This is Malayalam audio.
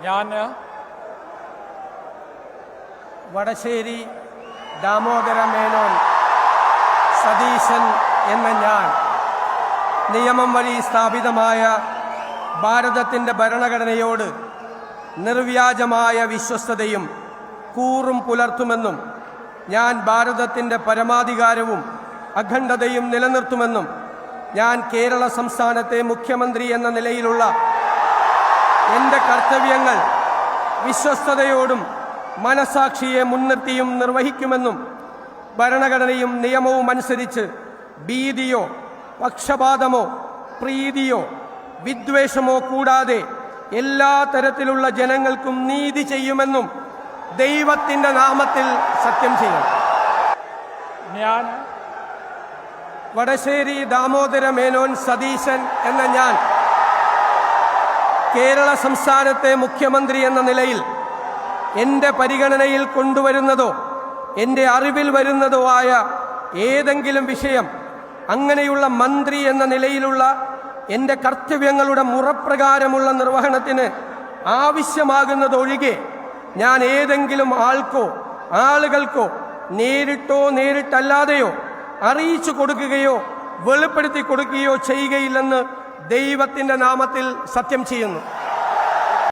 ഞാൻ വടശ്ശേരി ദാമോദര മേനോൻ സതീശൻ എന്ന ഞാൻ നിയമം വഴി സ്ഥാപിതമായ ഭാരതത്തിൻ്റെ ഭരണഘടനയോട് നിർവ്യാജമായ വിശ്വസ്തതയും കൂറും പുലർത്തുമെന്നും ഞാൻ ഭാരതത്തിൻ്റെ പരമാധികാരവും അഖണ്ഡതയും നിലനിർത്തുമെന്നും ഞാൻ കേരള സംസ്ഥാനത്തെ മുഖ്യമന്ത്രി എന്ന നിലയിലുള്ള എൻ്റെ കർത്തവ്യങ്ങൾ വിശ്വസ്തയോടും മനസാക്ഷിയെ മുൻനിർത്തിയും നിർവഹിക്കുമെന്നും ഭരണഘടനയും നിയമവും അനുസരിച്ച് ഭീതിയോ പക്ഷപാതമോ പ്രീതിയോ വിദ്വേഷമോ കൂടാതെ എല്ലാ തരത്തിലുള്ള ജനങ്ങൾക്കും നീതി ചെയ്യുമെന്നും ദൈവത്തിൻ്റെ നാമത്തിൽ സത്യം ചെയ്യും. ഞാൻ വടശ്ശേരി ദാമോദര മേനോൻ സതീശൻ എന്ന ഞാൻ കേരള സംസ്ഥാനത്തെ മുഖ്യമന്ത്രി എന്ന നിലയിൽ എൻ്റെ പരിഗണനയിൽ കൊണ്ടുവരുന്നതോ എൻ്റെ അറിവിൽ വരുന്നതോ ആയ ഏതെങ്കിലും വിഷയം അങ്ങനെയുള്ള മന്ത്രി എന്ന നിലയിലുള്ള എൻ്റെ കർത്തവ്യങ്ങളുടെ മുറപ്രകാരമുള്ള നിർവഹണത്തിന് ആവശ്യമാകുന്നതൊഴികെ ഞാൻ ഏതെങ്കിലും ആൾക്കോ ആളുകൾക്കോ നേരിട്ടോ നേരിട്ടല്ലാതെയോ അറിയിച്ചു കൊടുക്കുകയോ വെളിപ്പെടുത്തി കൊടുക്കുകയോ ചെയ്യുകയില്ലെന്ന് ദൈവത്തിൻ്റെ നാമത്തിൽ സത്യം ചെയ്യുന്നു.